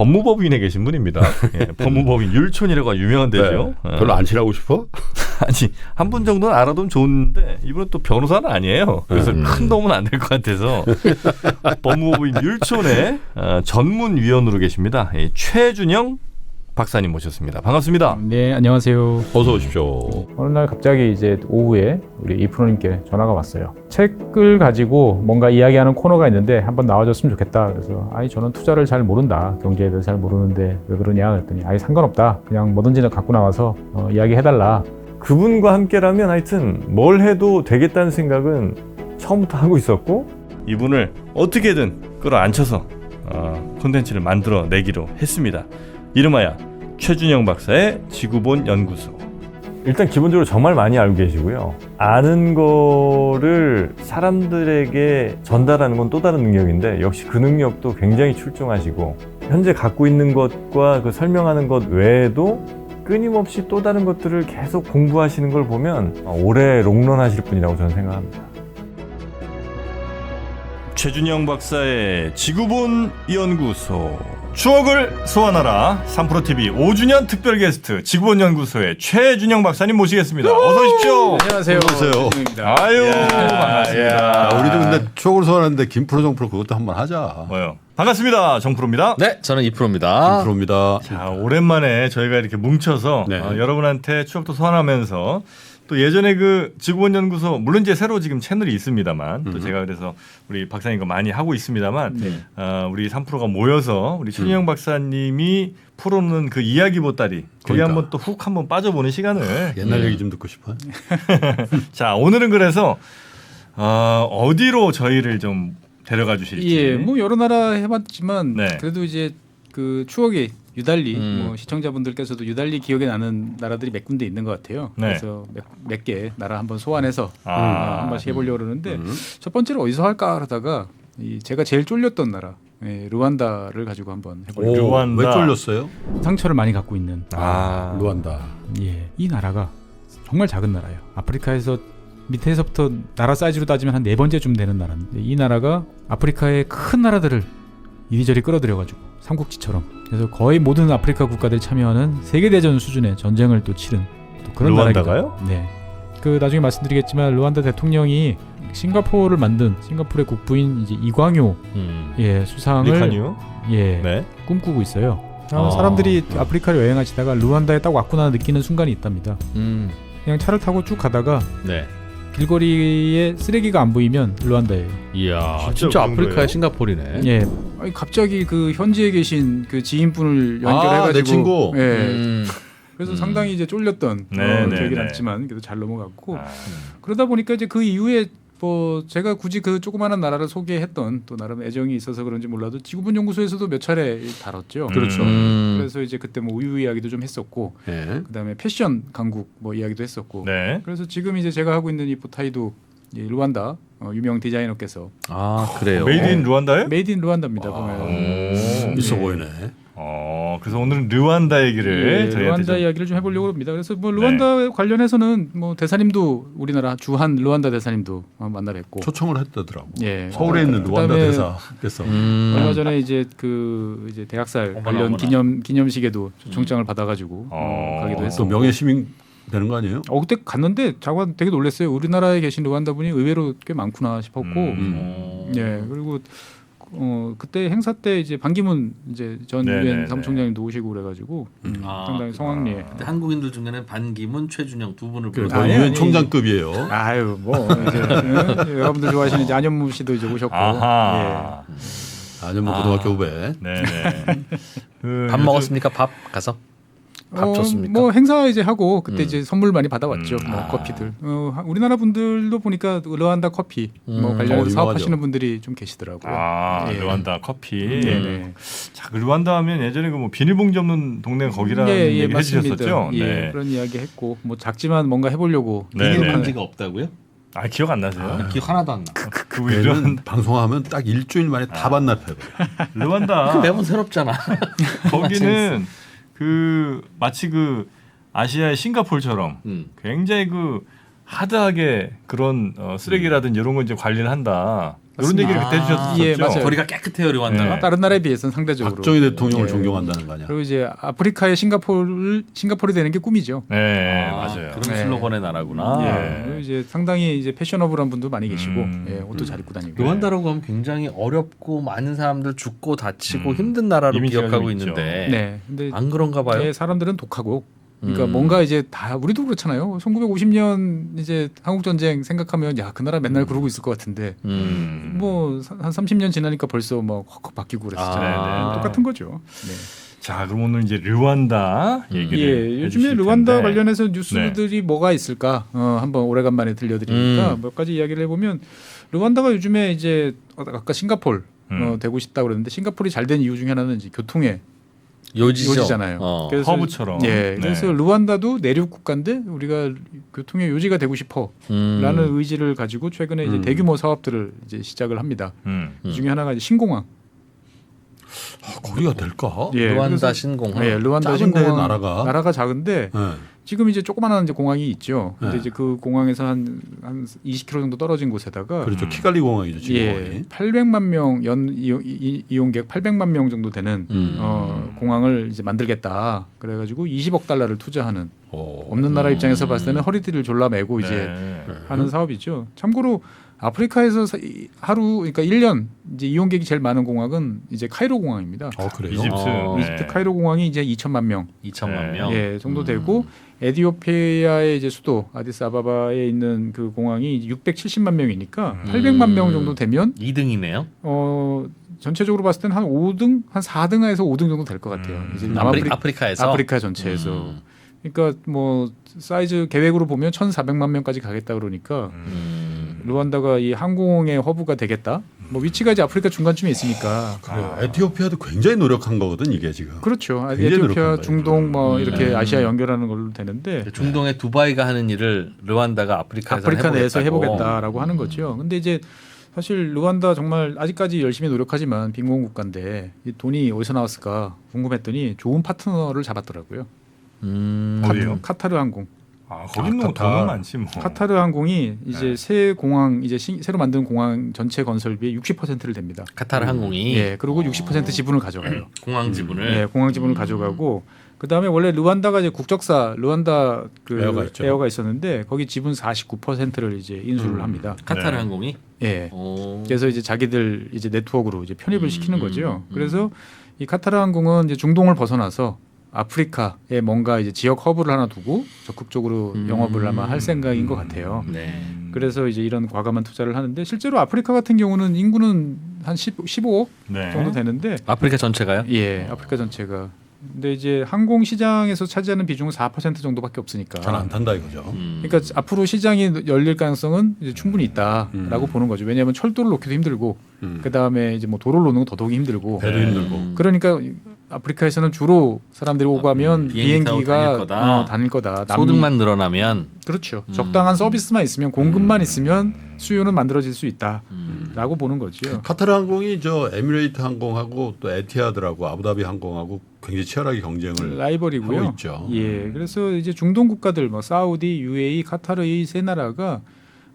법무법인에 계신 분입니다. 예, 법무법인 율촌이라고 유명한 데죠. 네. 별로 안 친하고 싶어? 아니 한 분 정도는 알아두면 좋은데 이분은 또 변호사는 아니에요. 그래서 큰 도움은 안 될 것 같아서 법무법인 율촌의 전문위원으로 계십니다. 예, 최준영 박사님 모셨습니다. 반갑습니다. 네, 안녕하세요. 어서 오십시오. 어느 날 갑자기 이제 오후에 우리 이프로님께 전화가 왔어요. 책을 가지고 뭔가 이야기하는 코너가 있는데 한번 나와줬으면 좋겠다. 그래서 저는 투자를 잘 모른다. 경제에 대해서 잘 모르는데 왜 그러냐 그랬더니 상관없다. 그냥 뭐든지 갖고 나와서 이야기해달라. 그분과 함께라면 하여튼 뭘 해도 되겠다는 생각은 처음부터 하고 있었고 이분을 어떻게든 끌어안쳐서 콘텐츠를 만들어내기로 했습니다. 이름하여 최준영 박사의 지구본 연구소. 일단 기본적으로 정말 많이 알고 계시고요. 아는 거를 사람들에게 전달하는 건 또 다른 능력인데 역시 그 능력도 굉장히 출중하시고 현재 갖고 있는 것과 그 설명하는 것 외에도 끊임없이 또 다른 것들을 계속 공부하시는 걸 보면 오래 롱런 하실 분이라고 저는 생각합니다. 최준영 박사의 지구본 연구소. 추억을 소환하라 3프로TV 5주년 특별 게스트 지구본 연구소의 최준영 박사님 모시겠습니다. 어서 오십시오. 안녕하세요. 안녕하세요. 아유 반갑습니다. 우리도 근데 추억을 소환하는데 김프로 정프로 그것도 한번 하자. 뭐요? 반갑습니다. 정프로입니다. 네, 저는 이프로입니다. 김프로입니다. 자, 오랜만에 저희가 이렇게 뭉쳐서 네. 여러분한테 추억도 소환하면서 또 예전에 그 지구본 연구소 물론 이제 새로 지금 채널이 있습니다만 또 제가 그래서 우리 박사님과 많이 하고 있습니다만 우리 3프로가 모여서 우리 최준영 박사님이 풀어놓는 그 이야기 보따리 거기 그러니까. 한번 또 훅 한번 빠져보는 시간을 옛날 얘기 좀 듣고 싶어. 자 오늘은 그래서 어디로 저희를 좀 데려가 주실지. 예, 뭐 여러 나라 해봤지만 네. 그래도 이제 그 추억이 유달리 뭐 시청자분들께서도 유달리 기억에 나는 나라들이 몇 군데 있는 것 같아요. 네. 그래서 몇 개 나라 한번 소환해서 아. 한 번씩 해보려고 그러는데 첫 번째로 어디서 할까 하다가 제가 제일 쫄렸던 나라 루안다를 가지고 한번 해보려고. 루안다. 왜 쫄렸어요? 상처를 많이 갖고 있는 루안다. 이 나라가 정말 작은 나라예요. 아프리카에서 밑에서부터 나라 사이즈로 따지면 한 4번째쯤 되는 나라인데 이 나라가 아프리카의 큰 나라들을 이리저리 끌어들여가지고 삼국지처럼 그래서 거의 모든 아프리카 국가들이 참여하는 세계대전 수준의 전쟁을 또 치른 또 그런 루안다가요? 나라입니다. 네. 그 나중에 말씀드리겠지만 루안다 대통령이 싱가포르를 만든 싱가포르의 국부인 이제 이광효 수상을 리카뉴. 네. 꿈꾸고 있어요. 사람들이 아프리카를 여행하시다가 루안다에 딱 왔구나 느끼는 순간이 있답니다. 그냥 차를 타고 쭉 가다가 네. 길거리에 쓰레기가 안 보이면 루안다예요. 이야, 진짜 진짜 그런 아프리카의 거예요? 싱가포르네. 예. 갑자기 그 현지에 계신 그 지인분을 연결해가지고 내 친구. 예. 그래서 상당히 이제 쫄렸던 네, 네, 기억이 네. 남지만 그래도 잘 넘어갔고 아. 그러다 보니까 이제 그 이후에 뭐 제가 굳이 그 조그마한 나라를 소개했던 또 나름 애정이 있어서 그런지 몰라도 지구본 연구소에서도 몇 차례 다뤘죠. 그렇죠. 그래서 이제 그때 뭐 우유 이야기도 좀 했었고 예. 그다음에 패션 강국 뭐 이야기도 했었고 네. 그래서 지금 이제 제가 하고 있는 이 보타이도 루안다 유명 디자이너께서 아, 그래요. 메이드 인 루안다예요? 메이드 인 루안다입니다. 보면 있어 보이네. 그래서 오늘은 루안다 얘기를 저희한테 루안다 좀. 이야기를 좀 해보려고 합니다. 그래서 뭐 루안다 관련해서는 뭐 대사님도 우리나라 주한 루안다 대사님도 만나 뵙고 초청을 했다더라고. 예. 서울에 있는 루안다 그다음에 대사께서. 얼마 전에 이제 이제 대학살 관련 기념식에도 초청장을 받아가지고 가기도 또 했었고. 명예 시민 되는 거 아니에요? 그때 갔는데 장관 되게 놀랐어요. 우리나라에 계신 루안다 분이 의외로 꽤 많구나 싶었고, 예 그리고 그때 행사 때 이제 반기문 이제 전 네네네. 유엔 사무총장님도 오시고 그래가지고 상당히 성황리에. 근데 한국인들 중에는 반기문, 최준영 두 분을 그래, 불러. 아니, 유엔 아니. 총장급이에요. 아유 뭐 이제 여러분들 좋아하시는 이제 안현무 씨도 이제 오셨고, 아하. 아니면 고등학교 후배. 네네. 밥 먹었습니까? 밥 가서? 밥 줬습니까? 뭐 행사 이제 하고 그때 이제 선물 많이 받아왔죠. 음. 뭐 커피들. 우리나라 분들도 보니까 루안다 커피 뭐 관련해서 유명하죠. 사업하시는 분들이 좀 계시더라고요. 예. 루안다 커피. 네네. 자, 그 루안다 하면 예전에 그 뭐 비닐봉지 없는 동네가 거기라는 얘기 해주셨었죠. 예, 네. 그런 이야기 했고 뭐 작지만 뭔가 해보려고. 네, 비닐봉지가 없다고요? 아 기억 안 나세요? 기억 하나도 안 나. 그 얘는 방송하면 딱 일주일 만에 다 반납해. 루안다 매번 새롭잖아. 거기는 그 마치 그 아시아의 싱가포르처럼 굉장히 그 하드하게 그런 쓰레기라든지 이런 거 이제 관리를 한다. 이런 얘기를 그때 해주셨었죠. 예, 맞아요. 거리가 깨끗해요, 르완다가. 네. 다른 나라에 비해서는 상대적으로. 박정희 대통령을 예. 존경한다는 거 아니야? 그리고 이제 아프리카의 싱가포르이 되는 게 꿈이죠. 네, 맞아요. 그런 네. 슬로건의 나라구나. 예. 그리고 이제 상당히 이제 패셔너블한 분도 많이 계시고 예, 옷도 잘 입고 다니고. 르완다라고 하면 굉장히 어렵고 많은 사람들 죽고 다치고 힘든 나라로 이미지가 기억하고 좀 있죠. 있는데 네. 근데 안 그런가 봐요. 예, 사람들은 독하고 그러니까 음. 뭔가 이제 다 우리도 그렇잖아요. 1950년 이제 한국 전쟁 생각하면 야, 그 나라 맨날 그러고 있을 것 같은데 뭐 한 30년 지나니까 벌써 뭐 헉헉 바뀌고 그랬었잖아요. 아. 똑같은 거죠. 네. 자, 그럼 오늘 이제 르완다 얘기를 예, 요즘에 해주실 르완다 텐데. 관련해서 뉴스들이 뭐가 있을까? 한번 오래간만에 들려드리니까 몇 가지 이야기를 해보면 르완다가 요즘에 이제 아까 싱가폴 되고 싶다 그랬는데 싱가폴이 잘 된 이유 중에 하나는 이제 교통의 요지죠. 요지잖아요. 그래서 허브처럼. 예, 네. 그래서 르완다도 내륙 국가인데 우리가 교통의 요지가 되고 싶어라는 의지를 가지고 최근에 이제 대규모 사업들을 이제 시작을 합니다. 이 중에 하나가 이제 신공항. 거리가 될까? 예, 르완다 그래서- 신공항. 예, 르완다 작은데 신공항 나라가? 작은데 네. 지금 이제 조그마한 이제 공항이 있죠. 근데 네. 이제 그 공항에서 한 20km 정도 떨어진 곳에다가 그렇죠. 키갈리 공항이죠. 지금 예, 공항이. 800만 명 이용객 800만 명 정도 되는 공항을 이제 만들겠다. 그래가지고 20억 달러를 투자하는 없는 나라 입장에서 봤을 때는 허리띠를 졸라매고 이제 네. 하는 사업이죠. 참고로 아프리카에서 하루 그러니까 1년 이제 이용객이 제일 많은 공항은 이제 카이로 공항입니다. 그래요? 이집트. 이집트 카이로 공항이 이제 2천만 명 2천만 네. 명. 예, 정도 되고 에티오피아의 이제 수도 아디스아바바에 있는 그 공항이 670만 명이니까 800만 명 정도 되면 2등이네요. 전체적으로 봤을 때는 한 5등, 한 4등에서 5등 정도 될 것 같아요. 이제 아프리카에서. 아프리카 전체에서. 그러니까 뭐 사이즈 계획으로 보면 1,400만 명까지 가겠다 그러니까 르완다가 이 항공의 허브가 되겠다. 뭐 위치가 이제 아프리카 중간쯤에 있으니까. 그래요. 에티오피아도 굉장히 노력한 거거든 이게 지금. 그렇죠. 굉장히 노력한 에티오피아, 거예요. 중동 뭐 이렇게 아시아 연결하는 걸로 되는데 중동의 두바이가 하는 일을 르완다가 아프리카에서 아프리카 내에서 해보겠다고. 해보겠다라고 하는 거죠. 근데 이제 사실 르완다 정말 아직까지 열심히 노력하지만 빈곤 국가인데 이 돈이 어디서 나왔을까 궁금했더니 좋은 파트너를 잡았더라고요. 어디요? 카타르 항공. 거긴 뭐 카타르. 돈은 많지 뭐. 카타르 항공이 이제 네. 새 공항 이제 새로 만든 공항 전체 건설비의 60%를 댑니다. 카타르 항공이 예, 그리고 60% 지분을 가져가요. 공항 지분을 예, 공항 지분을 가져가고 그다음에 원래 르완다가 이제 국적사 르완다 그 에어가 있죠. 에어가 있었는데 거기 지분 49%를 이제 인수를 합니다. 카타르 네. 항공이. 예. 오. 그래서 이제 자기들 이제 네트워크로 이제 편입을 시키는 거죠. 그래서 이 카타르 항공은 이제 중동을 벗어나서 아프리카에 뭔가 이제 지역 허브를 하나 두고 적극적으로 영업을 아마 할 생각인 것 같아요. 네. 그래서 이제 이런 과감한 투자를 하는데 실제로 아프리카 같은 경우는 인구는 한 15억 네. 정도 되는데 아프리카 전체가요? 예, 아프리카 전체가. 근데 이제 항공 시장에서 차지하는 비중은 4% 정도밖에 없으니까. 잘 안 탄다 이거죠. 그러니까 앞으로 시장이 열릴 가능성은 이제 충분히 있다라고 보는 거죠. 왜냐하면 철도를 놓기도 힘들고, 그 다음에 이제 뭐 도로를 놓는 거 더더욱 힘들고. 배도 힘들고. 그러니까 아프리카에서는 주로 사람들이 오고 가면 비행기 타고 비행기가 다닐 거다. 다닐 거다. 소득만 늘어나면 그렇죠. 적당한 서비스만 있으면 공급만 있으면 수요는 만들어질 수 있다라고 보는 거죠. 카타르 항공이 저 에미레이트 항공하고 또 에티하드라고 아부다비 항공하고 굉장히 치열하게 경쟁을 라이벌이고요. 하고 있죠. 예, 그래서 이제 중동 국가들 뭐 사우디, UAE, 카타르 이 세 나라가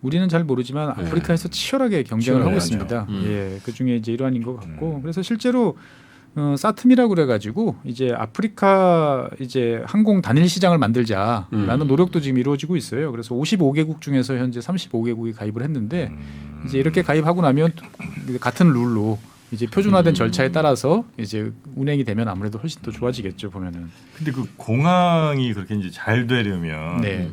우리는 잘 모르지만 아프리카에서 치열하게 경쟁을 하고 치열하죠. 있습니다. 예, 그 중에 이제 일환인 것 같고, 그래서 실제로 사트미라고 그래가지고 이제 아프리카 이제 항공 단일 시장을 만들자라는 노력도 지금 이루어지고 있어요. 그래서 55개국 중에서 현재 35개국이 가입을 했는데 이제 이렇게 가입하고 나면 같은 룰로 이제 표준화된 절차에 따라서 이제 운행이 되면 아무래도 훨씬 더 좋아지겠죠 보면은. 근데 그 공항이 그렇게 이제 잘 되려면 네.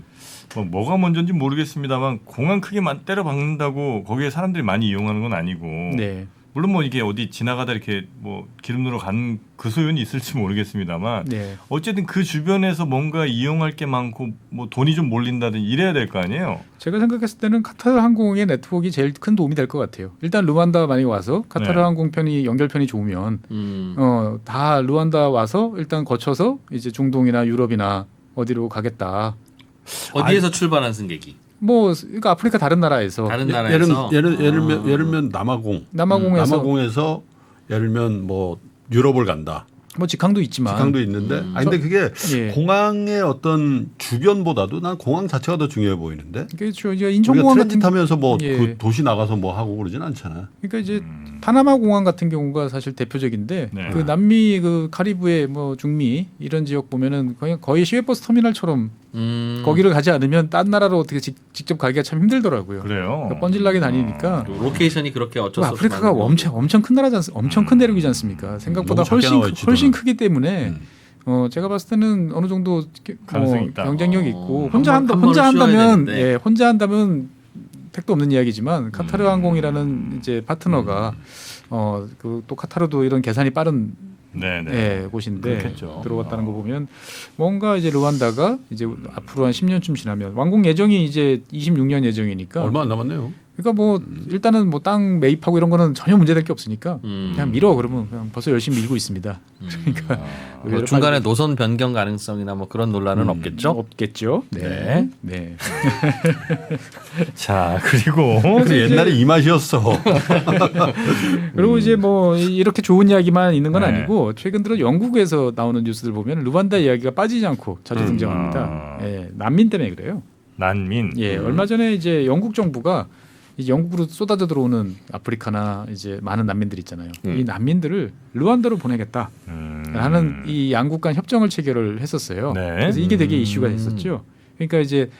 뭐가 먼저인지 모르겠습니다만 공항 크게 때려 박는다고 거기에 사람들이 많이 이용하는 건 아니고 네. 물론 뭐 이게 어디 지나가다 이렇게 뭐 기름 넣으러 간 그 소연이 있을지 모르겠습니다만 네. 어쨌든 그 주변에서 뭔가 이용할 게 많고 뭐 돈이 좀 몰린다든지 이래야 될 거 아니에요. 제가 생각했을 때는 카타르 항공의 네트워크가 제일 큰 도움이 될 것 같아요. 일단 르완다 만약에 와서 카타르 네. 항공편이 연결편이 좋으면 다 르완다 와서 일단 거쳐서 이제 중동이나 유럽이나 어디로 가겠다. 어디에서 출발한 승객이? 뭐 그러니까 아프리카 다른 나라에서 다른 나라에서 예를 들면 남아공. 남아공에서 남아공에서 예를 들면 뭐 유럽을 간다. 뭐 직항도 있지만 직항도 있는데 아니 근데 그게 예. 공항의 어떤 주변보다도 난 공항 자체가 더 중요해 보이는데. 그렇죠. 이제 우리가 인천공항 같은 트랜짓하면서 뭐 예. 그 도시 나가서 뭐 하고 그러진 않잖아. 그러니까 이제 파나마 공항 같은 경우가 사실 대표적인데 네. 그 남미 그 카리브해 뭐 중미 이런 지역 보면은 거의 시외버스 터미널처럼 거기를 가지 않으면 딴 나라로 어떻게 직접 가기가 참 힘들더라고요. 그래요. 그러니까 번질나게 다니니까 또 로케이션이 그렇게 어쩔 수 없이 아프리카가 많은 엄청 큰 나라지 엄청 큰 대륙이지 않습니까? 생각보다 너무 작게 나와 훨씬 있지도 크기 때문에 제가 봤을 때는 어느 정도 가능성이 있다. 경쟁력이 있고 한 혼자 번 쉬어야 한다면 되는데. 예, 혼자 한다면 택도 없는 이야기지만 카타르 항공이라는 이제 파트너가 그 또 카타르도 이런 계산이 빠른 네네. 예, 곳인데 그렇겠죠. 들어갔다는 거 보면 뭔가 이제 르완다가 이제 앞으로 한 10년쯤 지나면 완공 예정이 이제 26년 예정이니까 얼마 안 남았네요. 그러니까 뭐 일단은 뭐 땅 매입하고 이런 거는 전혀 문제될 게 없으니까 그냥 밀어 그러면 그냥 벌써 열심히 밀고 있습니다. 그러니까 뭐 중간에 노선 변경 가능성이나 뭐 그런 논란은 없겠죠? 없겠죠. 네. 네. 자 그리고 그래, 옛날에 이 맛이었어. 그리고 이제 뭐 이렇게 좋은 이야기만 있는 건 네. 아니고 최근 들어 영국에서 나오는 뉴스들 보면 르완다 이야기가 빠지지 않고 자주 등장합니다. 예, 난민 때문에 그래요. 난민. 예, 얼마 전에 이제 영국 정부가 이제 영국으로 쏟아져 들어오는 아프리카나 이제 많은 난민들 있잖아요. 이 난민들을 르완다로 보내겠다. 라는 이 양국 간 협정을 체결을 했었어요. 네. 그래서 이게 되게 이슈가 됐었죠. 그러니까 이제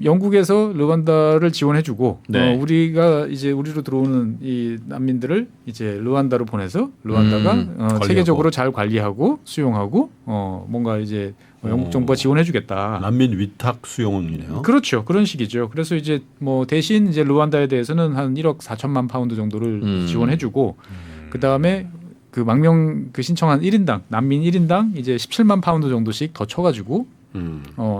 영국에서 르완다를 지원해주고 네. 우리가 이제 우리로 들어오는 이 난민들을 이제 르완다로 보내서 르완다가 체계적으로 잘 관리하고 수용하고 뭔가 이제 영국 정부가 지원해주겠다. 난민 위탁 수용이네요. 그렇죠. 그런 식이죠. 그래서 이제 뭐 대신 이제 르완다에 대해서는 한 1억 4천만 파운드 정도를 지원해주고 그 다음에 그 망명 그 신청한 1인당 난민 1인당 이제 17만 파운드 정도씩 더 쳐가지고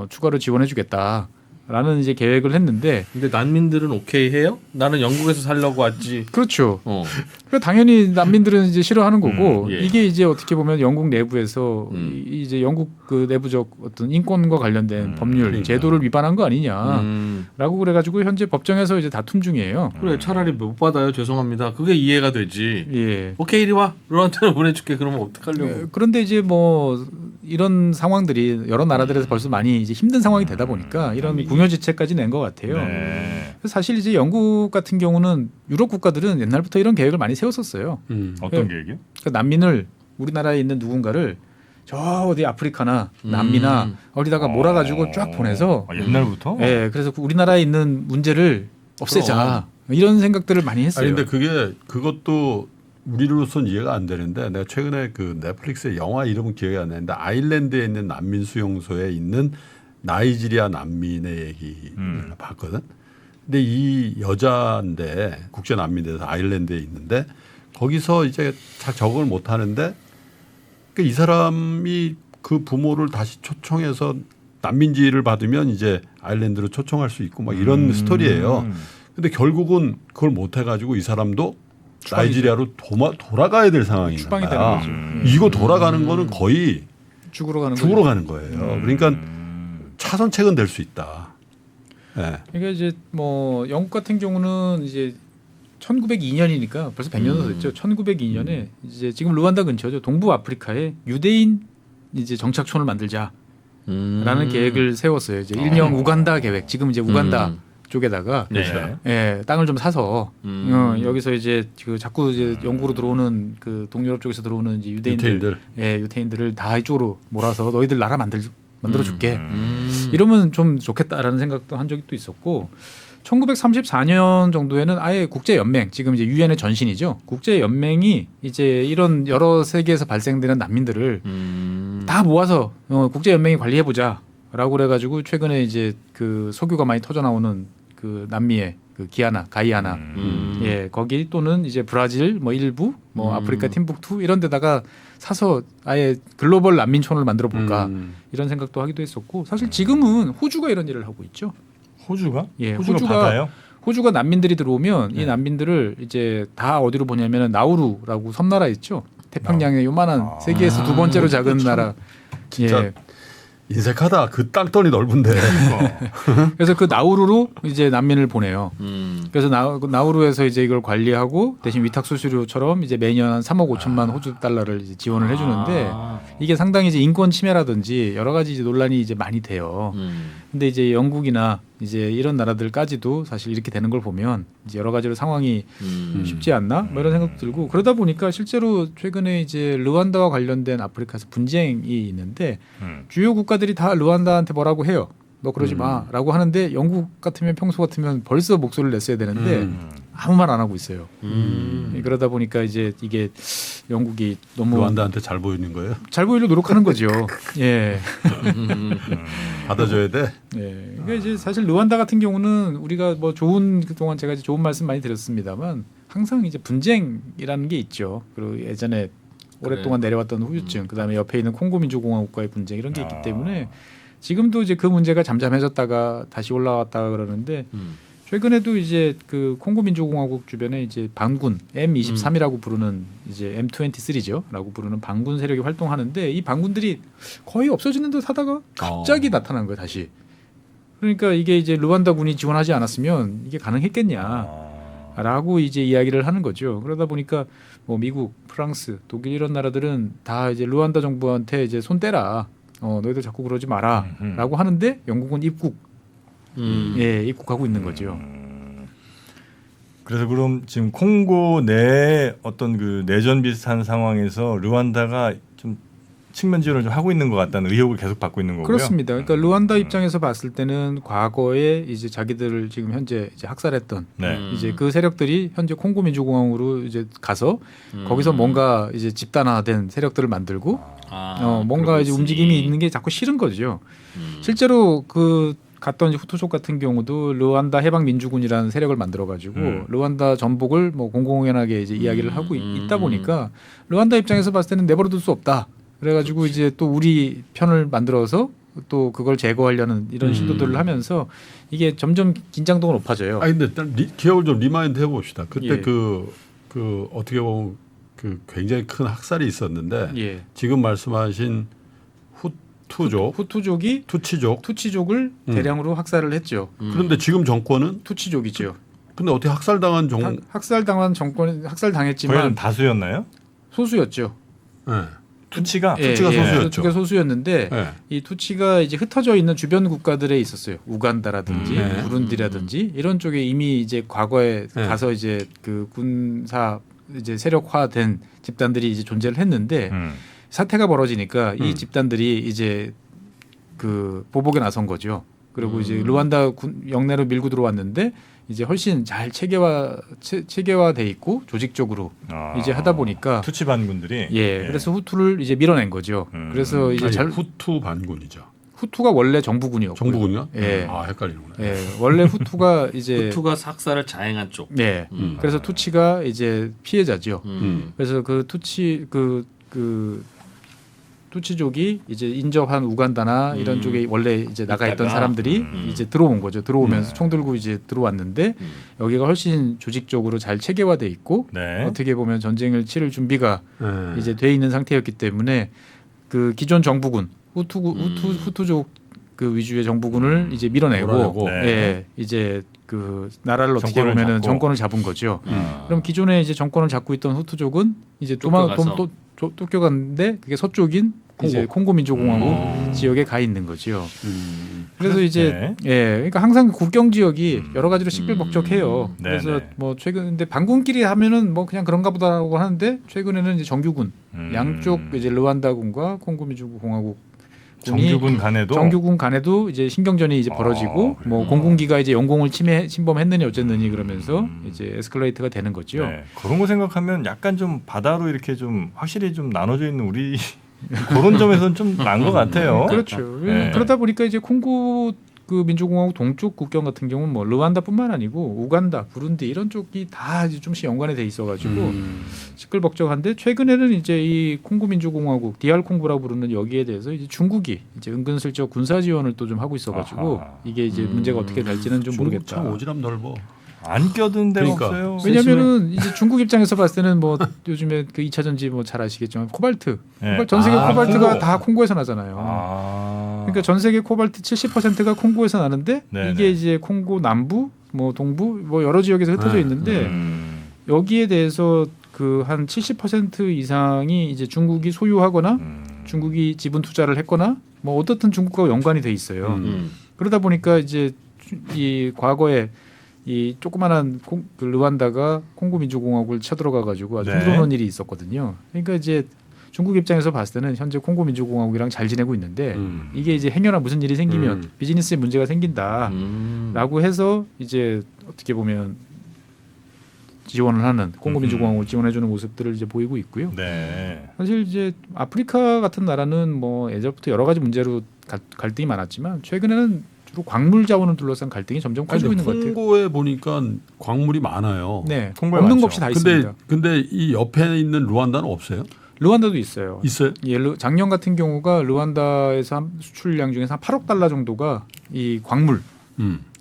추가로 지원해주겠다. 라는 이제 계획을 했는데 근데 난민들은 오케이 해요? 나는 영국에서 살려고 왔지. 그렇죠. 그러니까 당연히 난민들은 이제 싫어하는 거고 예. 이게 이제 어떻게 보면 영국 내부에서 이제 영국 그 내부적 어떤 인권과 관련된 법률 그러니까. 제도를 위반한 거 아니냐라고 그래가지고 현재 법정에서 이제 다툼 중이에요. 그래 차라리 못 받아요. 죄송합니다. 그게 이해가 되지. 예. 오케이 이리 와. 르완다로 보내줄게. 그러면 어떡하려고. 그런데 이제 뭐 이런 상황들이 여러 나라들에서 벌써 많이 이제 힘든 상황이 되다 보니까 이런 궁여지책까지 낸 것 같아요. 네. 그래서 사실 이제 영국 같은 경우는 유럽 국가들은 옛날부터 이런 계획을 많이 세웠었어요. 어떤 계획이요? 그러니까 난민을 우리나라에 있는 누군가를 저 어디 아프리카나 남미나 어디다가 몰아가지고 쫙 보내서 옛날부터? 예, 그래서 우리나라에 있는 문제를 없애자 이런 생각들을 많이 했어요. 아니 근데 그것도 우리로서는 이해가 안 되는데 내가 최근에 그 넷플릭스의 영화 이름은 기억이 안 나는데 아일랜드에 있는 난민 수용소에 있는 나이지리아 난민의 얘기를 봤거든. 근데 이 여자인데 국제 난민대에서 아일랜드에 있는데 거기서 이제 잘 적응을 못 하는데 이 사람이 그 부모를 다시 초청해서 난민지를 받으면 이제 아일랜드로 초청할 수 있고 막 이런 스토리예요. 근데 결국은 그걸 못 해가지고 이 사람도 나이지리아로 돌아가야 될 상황인 추방이 거야. 되는 거죠. 이거 돌아가는 거는 거의 죽으러 가는 죽으러 거죠. 가는 거예요. 그러니까 차선책은 될 수 있다. 네. 그러니까 이제 뭐 영국 같은 경우는 이제 1902년이니까 벌써 100년도 됐죠. 1902년에 이제 지금 르완다 근처죠. 동부 아프리카에 유대인 이제 정착촌을 만들자라는 계획을 세웠어요. 이제 일명 우간다 계획. 지금 이제 우간다 쪽에다가 네. 예, 땅을 좀 사서 여기서 이제 그 자꾸 이제 영국으로 들어오는 그 동유럽 쪽에서 들어오는 이제 유대인들, 예, 유태인들을 다 이쪽으로 몰아서 너희들 나라 만들어 줄게. 이러면 좀 좋겠다라는 생각도 한 적이 또 있었고 1934년 정도에는 아예 국제 연맹, 지금 이제 유엔의 전신이죠. 국제 연맹이 이제 이런 여러 세계에서 발생되는 난민들을 다 모아서 국제 연맹이 관리해 보자라고 그래가지고 최근에 이제 그 석유가 많이 터져 나오는 그 남미의 그 가이아나, 예, 거기 또는 이제 브라질 뭐 일부, 뭐 아프리카 팀북투 이런 데다가 사서 아예 글로벌 난민촌을 만들어 볼까 이런 생각도 하기도 했었고 사실 지금은 호주가 이런 일을 하고 있죠. 호주가? 예, 호주가 받아요? 호주가 난민들이 들어오면 이 난민들을 이제 다 어디로 보냐면은 나우루라고 섬나라 있죠. 태평양의 요만한 세계에서 두 번째로 작은 나라. 진짜 예. 인색하다. 그 땅덩이 넓은데. 그래서 그 나우루로 이제 난민을 보내요. 그래서 나우루에서 이제 이걸 관리하고 대신 위탁 수수료처럼 이제 매년 한 3억 5천만 호주 달러를 이제 지원을 해주는데 이게 상당히 이제 인권 침해라든지 여러 가지 이제 논란이 이제 많이 돼요. 근데 이제 영국이나 이제 이런 나라들까지도 사실 이렇게 되는 걸 보면 이제 여러 가지로 상황이 쉽지 않나 뭐 이런 생각도 들고 그러다 보니까 실제로 최근에 이제 르완다와 관련된 아프리카에서 분쟁이 있는데 주요 국가들이 다 르완다한테 뭐라고 해요. 너 그러지 마라고 하는데 영국 같으면 평소 같으면 벌써 목소리를 냈어야 되는데 아무 말 안 하고 있어요. 그러다 보니까 이제 이게 영국이 너무 르완다한테 잘 보이는 거예요? 잘 보이려 노력하는 거죠. 예. 받아줘야 돼. 예. 그러니까 이제 사실 르완다 같은 경우는 우리가 뭐 좋은 그동안 제가 이제 좋은 말씀 많이 드렸습니다만 항상 이제 분쟁이라는 게 있죠. 그리고 예전에 오랫동안 내려왔던 후유증, 그다음에 옆에 있는 콩고 민주공화국과의 분쟁 이런 게 있기 때문에 지금도 이제 그 문제가 잠잠해졌다가 다시 올라왔다가 그러는데 최근에도 이제 그 콩고 민주공화국 주변에 이제 반군 M23이라고 부르는 이제 M23죠라고 부르는 반군 세력이 활동하는데 이 반군들이 거의 없어지는 듯 하다가 갑자기 나타난 거예요 다시. 그러니까 이게 이제 르완다 군이 지원하지 않았으면 이게 가능했겠냐라고 이제 이야기를 하는 거죠. 그러다 보니까 뭐 미국, 프랑스, 독일 이런 나라들은 다 이제 르완다 정부한테 이제 손 떼라. 너희들 자꾸 그러지 마라라고 하는데 영국은 입국하고 있는 거죠. 그래서 그럼 지금 콩고 내 어떤 그 내전 비슷한 상황에서 르완다가 좀 측면 지원을 좀 하고 있는 것 같다는 의혹을 계속 받고 있는 거고요. 그렇습니다. 그러니까 르완다 입장에서 봤을 때는 과거에 이제 자기들을 지금 현재 이제 학살했던 이제 그 세력들이 현재 콩고 민주공화국으로 이제 가서 거기서 뭔가 이제 집단화된 세력들을 만들고 뭔가 이제 움직임이 있는 게 자꾸 싫은 거죠. 실제로 그 갔던 이제 후투족 같은 경우도 르완다 해방민주군이라는 세력을 만들어가지고 르완다 전복을 뭐 공공연하게 이제 이야기를 하고 있다 보니까 르완다 입장에서 봤을 때는 내버려둘 수 없다. 그래가지고 이제 또 우리 편을 만들어서 또 그걸 제거하려는 이런 시도들을 하면서 이게 점점 긴장도가 높아져요. 아 근데 일단 기억을 좀 리마인드 해봅시다. 그때 예. 그 어떻게 보면 그 굉장히 큰 학살이 있었는데 예. 지금 말씀하신 후투족이 투치족을 대량으로 학살을 했죠. 그런데 지금 정권은 투치족이죠. 근데 어떻게 학살당한 학살당한 정권 학살당했지만 거의 다수였나요? 소수였죠. 네. 투치가 소수였죠. 투치가 소수였는데 네. 이 투치가 이제 흩어져 있는 주변 국가들에 있었어요. 우간다라든지 부룬디라든지 이런 쪽에 이미 이제 과거에 가서 이제 그 군사 이제 세력화된 집단들이 이제 존재를 했는데 사태가 벌어지니까 이 집단들이 이제 그 보복에 나선 거죠. 그리고 이제 르완다 영내로 밀고 들어왔는데 이제 훨씬 잘 체계화돼 있고 조직적으로 이제 하다 보니까 투치 반군들이 그래서 후투를 이제 밀어낸 거죠. 그래서 이제 후투 반군이죠. 후투가 원래 정부군이었고 정부군이요? 예. 아 헷갈리는구나. 예. 원래 후투가 이제 후투가 학살을 자행한 쪽. 네. 그래서 투치가 이제 피해자죠. 그래서 그 투치 투치족이 이제 인접한 우간다나 이런 쪽에 원래 이제 나가 있던 사람들이 이제 들어온 거죠. 들어오면서 총 들고 이제 들어왔는데 여기가 훨씬 조직적으로 잘 체계화돼 있고 어떻게 보면 전쟁을 치를 준비가 이제 돼 있는 상태였기 때문에 그 기존 정부군 후투족 그 위주의 정부군을 이제 밀어내고 이제 그 나라를 어떻게 보면은 정권을 잡은 거죠. 그럼 기존에 이제 정권을 잡고 있던 후투족은 이제 쫓겨갔는데 그게 서쪽인 이제 콩고 민주공화국 지역에 가 있는 거죠. 그래서 이제 그러니까 항상 국경 지역이 여러 가지로 식별벅적해요. 그래서 뭐 최근 근데 반군끼리 하면은 뭐 그냥 그런가 보다라고 하는데 최근에는 이제 정규군 양쪽 이제 르완다군과 콩고 민주공화국 정규군 간에도 이제 신경전이 이제 벌어지고 뭐 공군기가 이제 영공을 침범했느니 어쨌느니 그러면서 이제 에스컬레이트가 되는 거죠. 그런 거 생각하면 약간 좀 바다로 이렇게 좀 확실히 좀 나눠져 있는 우리 그런 점에서는 좀 나은 것 같아요. 그렇죠. 그러다 보니까 이제 콩고 그 민주공화국 동쪽 국경 같은 경우는 뭐 르완다뿐만 아니고 우간다, 부룬디 이런 쪽이 다 이제 좀씩 연관이 돼 있어가지고 시끌벅적한데 최근에는 이제 이 콩고 민주공화국 DR 콩고라고 부르는 여기에 대해서 이제 중국이 이제 은근슬쩍 군사 지원을 또 좀 하고 있어가지고 이게 이제 문제가 어떻게 될지는 좀 모르겠다. 참 오지랖 넓어. 안 껴든 데가 그러니까. 없어요. 왜냐면은 이제 중국 입장에서 봤을 때는 뭐 요즘에 그 2차 전지 뭐 잘 아시겠지만 코발트 전 세계 코발트가 다 콩고에서 나잖아요. 그러니까 전 세계 코발트 70%가 콩고에서 나는데 네네. 이게 이제 콩고 남부, 뭐 동부, 뭐 여러 지역에서 흩어져 네. 있는데 음. 여기에 대해서 그 한 70% 이상이 이제 중국이 소유하거나 음. 중국이 지분 투자를 했거나 뭐 어떻든 중국과 연관이 돼 있어요. 음. 그러다 보니까 이제 이 과거에 이 조그만한 그 르완다가 콩고 민주공화국을 쳐들어가 가지고 아주 네. 힘들어놓은 일이 있었거든요. 그러니까 이제 중국 입장에서 봤을 때는 현재 콩고 민주공화국이랑 잘 지내고 있는데 이게 이제 행여나 무슨 일이 생기면 비즈니스에 문제가 생긴다라고 해서 이제 어떻게 보면 지원을 하는 콩고 민주공화국을 지원해주는 모습들을 이제 보이고 있고요. 네. 사실 이제 아프리카 같은 나라는 뭐 예전부터 여러 가지 문제로 갈등이 많았지만 최근에는 주로 광물 자원을 둘러싼 갈등이 점점 커지고 있는 것 같아요. 콩고에 보니까 광물이 많아요. 네, 콩고에 없는 많죠. 것 없이 다 있습니다. 근데 이 옆에 있는 루안다는 없어요? 르완다도 있어요. 있어요? 예, 작년 같은 경우가 르완다에서 한 수출량 중에서 한 8억 달러 정도가 이 광물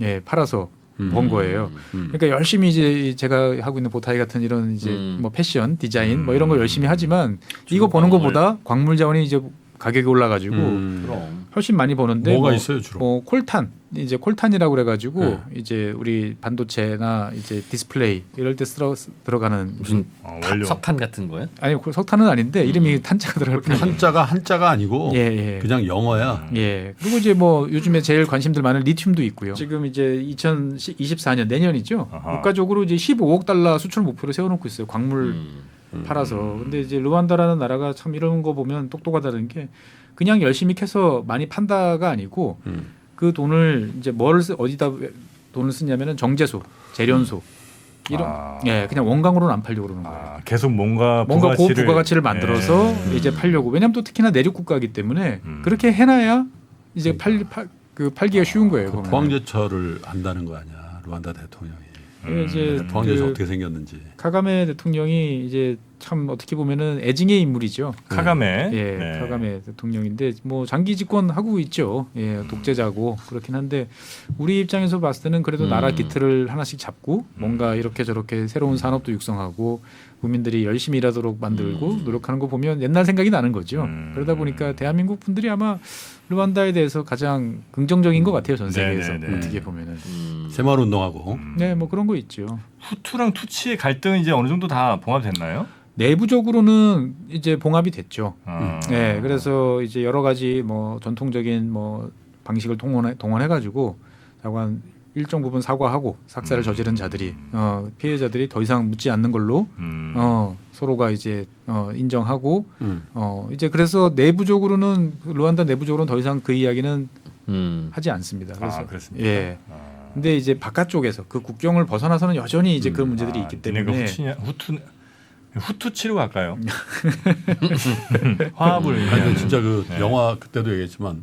예, 팔아서 번 거예요. 그러니까 열심히 이제 제가 하고 있는 보타이 같은 이런 이제 뭐 패션, 디자인 뭐 이런 걸 열심히 하지만 이거 버는 것보다 광물 자원이 이제 가격이 올라가지고 그럼. 훨씬 많이 버는데 뭐가 뭐, 있어요 주로? 뭐 콜탄 이제 콜탄이라고 그래가지고 네. 이제 우리 반도체나 이제 디스플레이 이럴 때 들어가는 무슨 원료. 석탄 같은 거예요? 아니 석탄은 아닌데 이름이 탄자가 들어갈 뿐. 한자가 아니고 예, 예. 그냥 영어야. 예. 그리고 이제 뭐 요즘에 제일 관심들 많은 리튬도 있고요. 지금 이제 2024년 내년이죠. 아하. 국가적으로 이제 15억 달러 수출 목표를 세워놓고 있어요. 광물 팔아서. 근데 이제 르완다라는 나라가 참 이런 거 보면 똑똑하다는 게 그냥 열심히 캐서 많이 판다가 아니고 그 돈을 이제 어디다 돈을 쓰냐면은 정제소, 재련소 이런 예, 그냥 원강으로는 안 팔려고 그러는 거예요. 아, 계속 뭔가 고부가가치를 만들어서 예. 이제 팔려고. 왜냐하면 또 특히나 내륙 국가이기 때문에 그렇게 해놔야 이제 팔기가 쉬운 거예요. 그 보면은. 포항제철을 안다는 거 아니야 루안다 대통령이. 이제 포항제철 그 어떻게 생겼는지. 카가메 대통령이 이제 참 어떻게 보면은 애증의 인물이죠. 카가메. 예, 네. 카가메 대통령인데 뭐 장기 집권 하고 있죠. 예, 독재자고 그렇긴 한데 우리 입장에서 봤을 때는 그래도 나라 기틀을 하나씩 잡고 뭔가 이렇게 저렇게 새로운 산업도 육성하고 국민들이 열심히 일하도록 만들고 노력하는 거 보면 옛날 생각이 나는 거죠. 그러다 보니까 대한민국 분들이 아마 르완다에 대해서 가장 긍정적인 것 같아요. 전 세계에서 네네네. 어떻게 보면은. 새마을 운동하고. 네, 뭐 그런 거 있죠. 후투랑 투치의 갈등은 이제 어느 정도 다 봉합됐나요? 내부적으로는 이제 봉합이 됐죠. 아. 네, 그래서 이제 여러 가지 뭐 전통적인 뭐 방식을 동원해가지고 자관 일정 부분 사과하고 삭살을 저지른 자들이 피해자들이 더 이상 묻지 않는 걸로 서로가 이제 인정하고 이제 그래서 내부적으로는 르완다 내부적으로는 더 이상 그 이야기는 하지 않습니다. 그래서 그렇습니까? 예. 근데 이제 바깥쪽에서 그 국경을 벗어나서는 여전히 이제 그런 문제들이 있기 때문에 후투치로 갈까요? 화합을 아니 위한. 진짜 그 네. 영화 그때도 얘기했지만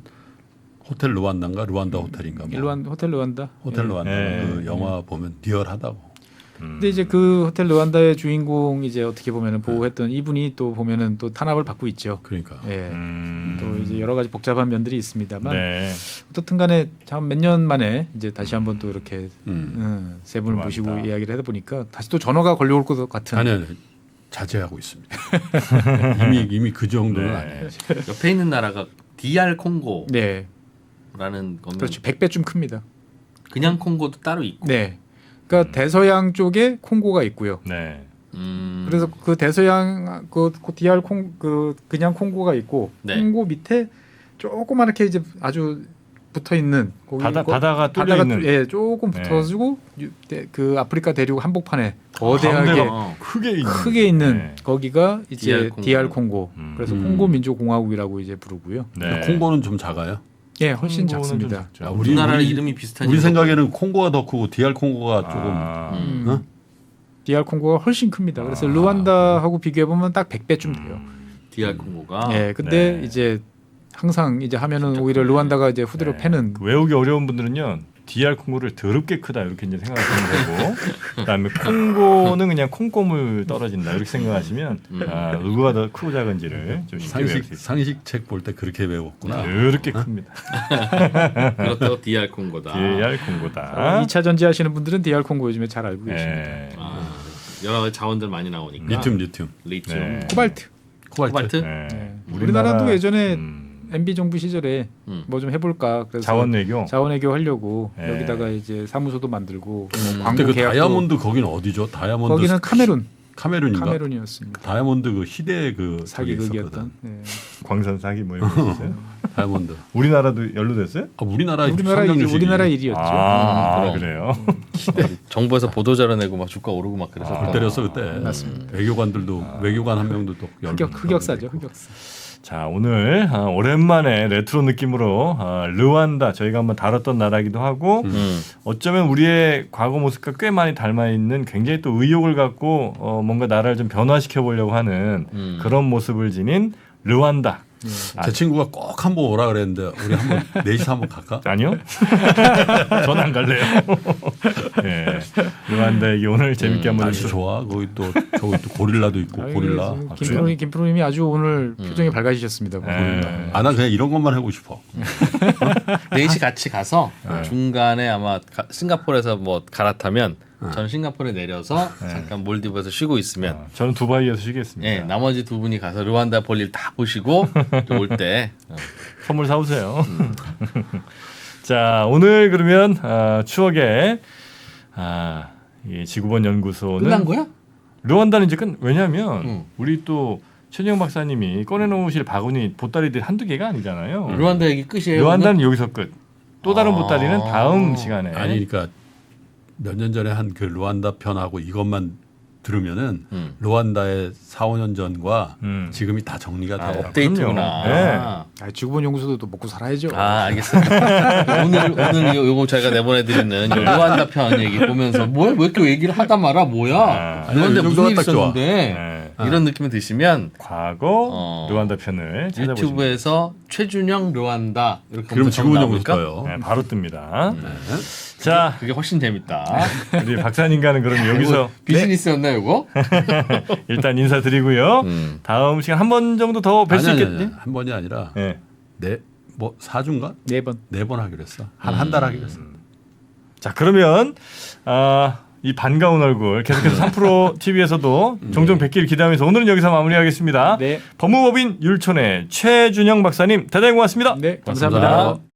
호텔 루안다인가 루안다 호텔인가 뭐. 호텔 르완다. 호텔 예. 루안다 네. 그 영화 보면 리얼하다고. 근데 이제 그 호텔 르완다의 주인공 이제 어떻게 보면은 보호했던 이분이 또 보면은 또 탄압을 받고 있죠. 그러니까. 예. 또 이제 여러 가지 복잡한 면들이 있습니다만 네. 어떻든간에 참 몇 년 만에 이제 다시 한번 또 이렇게 세 분을 맞다. 모시고 이야기를 하다 보니까 다시 또 전화가 걸려올 것 같은. 아니 자제하고 있습니다. 이미 그 정도는 네. 아니에요. 옆에 있는 나라가 DR 콩고라는 네, 거는 그렇죠. 100배쯤 큽니다. 그냥 콩고도 따로 있고. 네, 그러니까 대서양 쪽에 콩고가 있고요. 네. 그래서 그 대서양 그 DR 그냥 콩고가 있고 네. 콩고 밑에 조그맣게 이제 아주 붙어 있는 바다가 뚫려 있는. 예, 조금 네. 붙어가지고 그 아프리카 대륙 한복판에 거대하게 가운데가 크게 있는 네. 거기가 이제 DR DR 콩고. 그래서 콩고 민주공화국이라고 이제 부르고요. 네. 콩고는 좀 작아요. 예, 훨씬 콩고는 좀 작습니다. 작죠. 우리나라 이름이 비슷한 우리 이유가 생각에는 콩고가 더 크고 DR 콩고가 조금 어? DR 콩고가 훨씬 큽니다. 그래서 르완다하고 비교해 보면 딱 100배쯤 돼요. DR 콩고가. 예, 근데 네. 이제 항상 이제 하면은 오히려 르완다가 이제 후드로 패는 그 외우기 어려운 분들은요. DR 콩고를 더럽게 크다 이렇게 이제 생각하시는 거고, 그다음에 콩고는 그냥 콩고물 떨어진다 이렇게 생각하시면 누가 더 크고 작은지를 좀 쉽게 외울 수 있어요. 상식책 볼 때 그렇게 외웠구나. 이렇게 큽니다. 그렇다고 DR 콩고다. DR 콩고다. 2차 전지 하시는 분들은 DR 콩고 요즘에 잘 알고 계십니다. 네. 여러 가지 자원들 많이 나오니까. 리튬. 리튬. 네. 코발트. 코발트. 네. 네. 우리나라도 예전에 MB 정부 시절에 뭐 좀 해볼까 그래서 자원 외교. 자원외교 하려고 예. 여기다가 이제 사무소도 만들고 그때 광고 그 계약도 다이아몬드 거기는 어디죠? 다이아몬드 거기는 카메룬 카메룬인가? 카메룬이었습니다. 다이아몬드 그 희대 그 사기극이었던. 예. 광선 사기 뭐 이런 거 있어요. 다이아몬드. 우리나라도 연루됐어요? 우리나라 우리나라 상장주식이 우리나라 일이었죠. 아, 그래요. 정부에서 보도자료 내고 막 주가 오르고 막 그래서 굴 때렸어 그때. 맞습니다. 외교관들도 외교관 한 명도 또 흑역사죠, 흑역사. 자, 오늘 오랜만에 레트로 느낌으로 르완다 저희가 한번 다뤘던 나라기도 하고 어쩌면 우리의 과거 모습과 꽤 많이 닮아 있는 굉장히 또 의욕을 갖고 뭔가 나라를 좀 변화시켜 보려고 하는 그런 모습을 지닌 르완다. 제 친구가 꼭 한번 오라 그랬는데 우리 한번 넷이서 한번 갈까? 아니요. 전 안 갈래요. 예. 르완다 얘기 오늘 재밌게 한번 날씨 좋아. 거기 또 저기 또 고릴라도 있고 고릴라. 김프로님이 아주 오늘 표정이 밝아지셨습니다. 예. 아 난 그냥 이런 것만 하고 싶어. 넷이 같이 가서 중간에 아마 싱가포르에서 뭐 갈아타면 저는 싱가포르에 내려서 잠깐 몰디브에서 쉬고 있으면 저는 두바이에서 쉬겠습니다. 예, 나머지 두 분이 가서 르완다 볼일 다 보시고 올 때 선물 사오세요. 자, 오늘 그러면 추억의 이 지구본 연구소는 끝난 거야? 르완다는 이제 왜냐하면 우리 또 최재형 박사님이 꺼내놓으실 바구니 보따리들이 한두 개가 아니잖아요. 르완다 얘기 끝이에요. 르완다는 여기서 끝. 또 다른 보따리는 다음 시간에. 아니 그러니까 몇 년 전에 한 그 르완다 편하고 이것만 들으면은 르완다의 4, 5년 전과 지금이 다 정리가 아, 돼요. 업데이트구나. 네. 지구본 연구소도 또 먹고 살아야죠. 아, 알겠습니다. 오늘 요거 저희가 내보내드리는 요 르완다 편 얘기 보면서 뭐야 왜 이렇게 얘기를 하다 말아 뭐야 르완다 이 무슨 정도가 일 딱 좋아. 있었는데 이런 느낌이 드시면 과거 르완다 편을 찾아보시면 유튜브에서 최준영 르완다 이렇게 그러면 지구본 연구소 나올까? 거예요. 네, 바로 뜹니다. 네. 자, 그게 훨씬 재밌다. 우리 박사님과는 그럼 여기서 이거 비즈니스였나 요거? 일단 인사드리고요. 다음 시간 한 번 정도 더 뵐 수 있겠니? 한 번이 아니라 네. 뭐 4주인가? 4번. 4번 하기로 했어. 한 달 하기로 했어. 자, 그러면 이 반가운 얼굴 계속해서 3프로 TV에서도 종종 뵙기를 기대하면서 오늘은 여기서 마무리하겠습니다. 네. 법무법인 율촌의 최준영 박사님 대단히 고맙습니다. 네, 감사합니다.